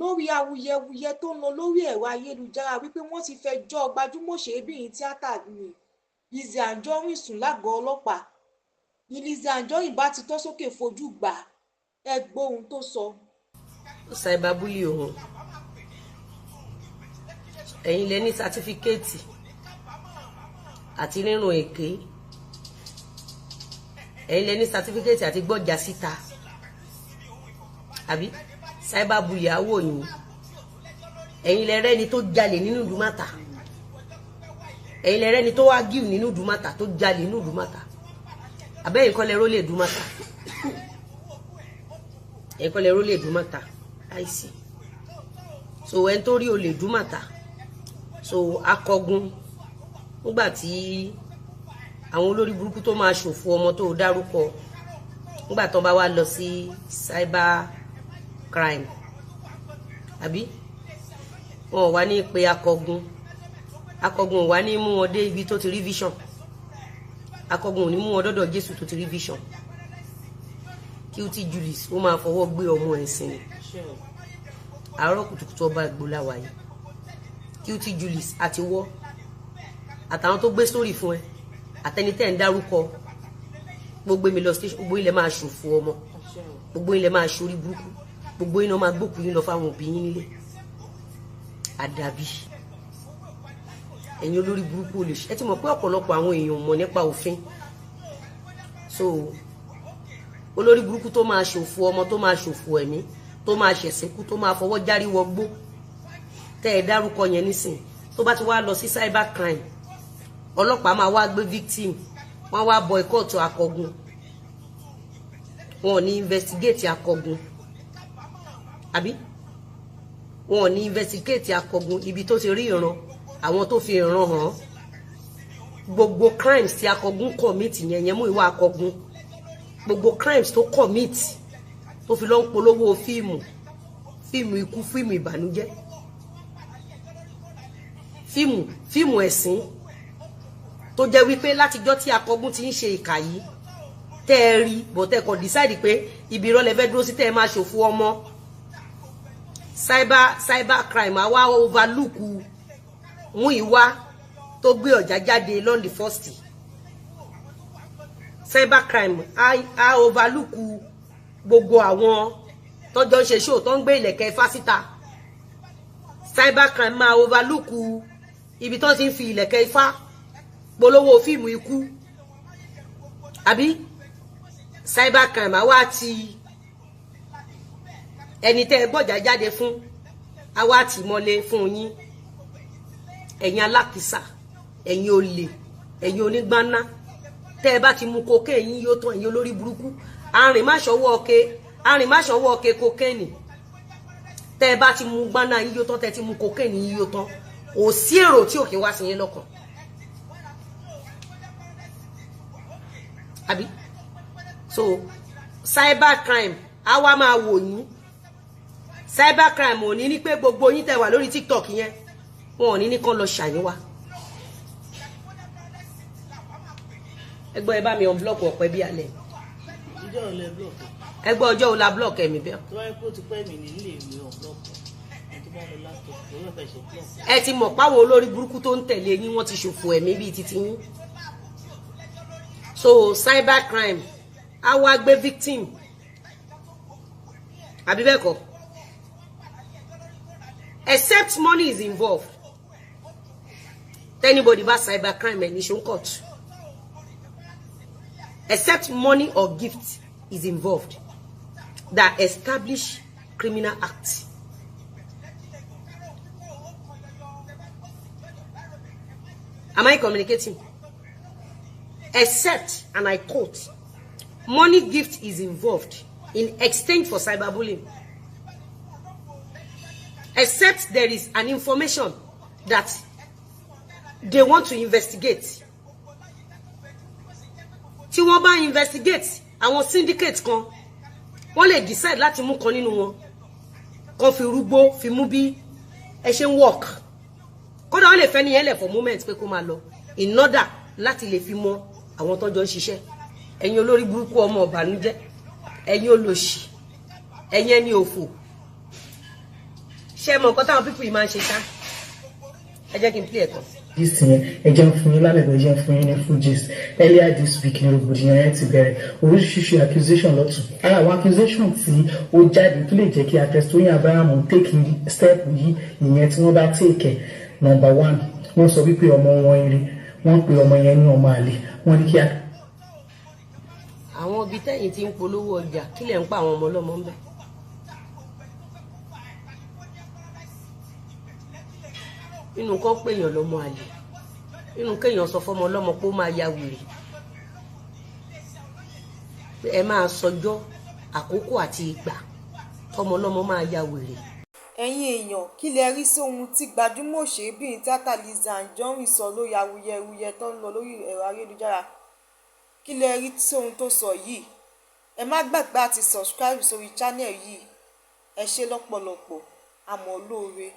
lórí awuyewuye tó ń lọ lórí ẹ̀rọ ayélujára wípé wọ́n ti fẹjọ́ gbajúmọ̀ òṣèrébìnrin tíátà ní Lizzy Anjorin sùn lágọ̀ọ́ ọlọ́pàá ní Lizzy Anjorin bá ti tọ́ sókè fojú gbà ẹ gbọ́ ohun tó sọ. Cyberbully òun ẹ̀yin lẹ ní sátífíkẹ́ẹ̀tì àti rírun èké ẹ̀yin lẹ ní sátífíkẹ́ẹ̀tì àti gbọ́jà síta àbí cyberbully àwọ̀ yìí ẹ̀yin lẹ rẹ́ni tó jalè nínú Ìdúmọ̀tà ẹ̀yin lẹ rẹ́ni tó wá gíw nínú Ìdúmọ̀tà tó jalè nínú Ìdúmọ̀tà àbẹ́yìn kọ́ lẹ rólé Ìdúmọ̀tà ẹ̀yin kọ́ lẹ rólé Ìdúmọ̀tà àìsí so ẹni tó rí olè Ìdúmọ̀tà so akọgun nígbà tí àwọn olórí burúkú tó máa ṣòfò ọmọ tó dárúkọ nígbà tó bá wá lọ sí cyber crime àbí wọn wá ní pé akọgun ò wá ní mú wọn dé ibi tó ti rí vision akọgun ò ní mú wọn dọ́dọ̀ Jésù tó ti rí vision Guilty Julius ó máa fọwọ́ gbé ọmọ ẹ̀sìn ni àárọ̀ kùtùkùtù ọba ìgbòláwà yìí Guilty Julius àti wọ́ àtàwọn tó gbé sórí fún ẹ àtẹnitẹ́ ń dárúkọ gbogbo mi lọ station gbogbo ilẹ̀ máa ṣòfò ọmọ gbogbo ilẹ̀ máa ṣorí burúkú gbogbo iná máa gbókù yín lọ fáwọn òbí yín nílé àdàbí ẹ̀yin olórí burúkú olè ṣe ẹ ti mọ̀ pé ọ̀pọ̀lọpọ̀ àwọn èèyàn mọ̀ nípa òfin so olórí burúkú tó máa ṣòfò ọmọ tó máa ṣòfò ẹ̀mí tó máa ṣẹ̀sìnkú tó máa fọwọ́ járí wọgbó tẹ́ ẹ dárúkọ yẹn nísìn tó bá ti wá lọ sí cyber crime ọlọ́pàá máa wá gbé victim wọ́n wá boycott akọgun wọn ò ní investigate akọgun àbí wọn ò ní investigate akọgun ibi tó ti rí ìran àwọn tó fi ìran hàn gbogbo crimes tí akọgun commit yẹn mú ìwà akọgun gbogbo crimes tó commit tó fi lọ ń polówó fíìmù ikú fíìmù ìbànújẹ́ fíìmù ẹ̀sìn tó jẹ́ wípé látijọ́ tí akọgun ti ń ṣe ìkà yìí tẹ́ ẹ rí bọ̀ tẹ́ kàn decide pé ibi ìrọ̀lẹ́ fẹ́ dúró sí tẹ́ ẹ máa ṣòfò ọmọ cyber crime àwa overlook mú ìwá tó gbé ọ̀já jáde lọ́ndì first cyber crime a overlook gbogbo àwọn tọ́jọ́ ń ṣe show tó ń gbé ìlẹ̀kẹ̀ fásità cyber crime máa overlook ibi tó ti ń fi ìlẹ̀kẹ̀ ifá polówó fíìmù ikú àbí cyber crime àwa ti ẹni tẹ́ gbọ́jà jáde fún àwa ti mọ́lé fún yín ẹ̀yin alákìsà ẹ̀yin olè ẹ̀yin onígbáná tẹ́ bá ti mú kókè yín yóò tán ẹ̀yin olórí burúkú arìnmáṣọwọ́ ọ̀kẹ́ kókèènì tẹ́ bá ti mú gbáná yín yóò tán tẹ́ ti mú kókèènì yín yóò tán ò sí èrò tí òkè wá sí yín lọ́kàn àbí so cyber crime a wá máa wò yín cyber crime ò ní ní pé gbogbo yín tẹ́ wà lórí TikTok yẹn wọn ò ní ní kán lọ ṣàyín wá ẹgbọ́n ẹ bá mi unblock ọ̀pẹ bí alẹ́ ẹgbọ́n ọjọ́ wo la block ẹ̀mí bẹ́ẹ̀. ẹ ti mọ̀ páwọn olórí burúkú tó ń tẹ̀lé yín wọ́n ti ṣòfò ẹ̀mí bíi titi yín so cyber crime á wá gbé victim àbí bẹ́ẹ̀ kọ́ except money is involved anybody bá cyber crime ẹ̀ ní ṣó ń court except money or gift is involved that establish criminal act. Am I communicating? Except, and I quote, money gift is involved in exchange for cyberbullying. Except there is an information that they want to investigate. Tí wọ́n bá investigate àwọn syndicate kan, wọ́n lè decide láti mú kan nínú wọn. Kan fi rúgbó fi mú bí ẹ ṣe ń work. Kódà wọ́n lè fẹ́ nìyẹn lẹ̀ for moment pé kó máa lọ in order láti lè fi mọ àwọn tó jọ ń ṣiṣẹ́. Ẹ̀yin olórí burúkú ọmọ ọ̀bànújẹ́, ẹ̀yin olòṣì, ẹ̀yin ẹni òfò. ṣé mọ nǹkan táwọn pípù yìí máa ń ṣe ṣá ẹ jẹ́ kí n play ẹ̀kan. gist yẹn ẹ jẹ́ ń fún yín lálẹ́ ẹ jẹ́ ń fún yín ní full gist earlier this week ní rògbòdìyàn yẹn ti bẹ̀rẹ̀ oríṣiríṣi accusation lọ́tún ara àwọn accusation tí ó jáde tó lè jẹ́ kí actress Tóyìn Abraham take step yìí ìyẹn tí wọ́n bá take ẹ̀ number one wọ́n sọ wípé ọmọ wọn eré wọ́n pe ọmọ yẹn ní ọmọ àlè wọ́n ní kí a. àwọn ibi tẹ́yìn ti ń polówó ọjà kí lẹ̀ ń pa àwọn ọmọ ọlọ́mọ ń bẹ̀. nínú kan péyàn lọ́mọ àlè nínú kéèyàn sọ fọmọ ọlọ́mọ pé ó máa ya wèrè ẹ máa sọjọ́ àkókò àti ìgbà tọmọ ọlọ́mọ máa ya wèrè. ẹ̀yin èèyàn kí lẹ rí sí ohun tí gbajúmọ̀ òṣèrébìnrin tíátà Lizzy Anjorin sọ lórí awuyewuye tó ń lọ lórí ẹ̀rọ ayélujára kí lẹ rí sí ohun tó sọ yìí ẹ má gbàgbé àti subscribe sórí channel yìí ẹ ṣé lọ́pọ̀lọpọ̀ àmọ́ lóore.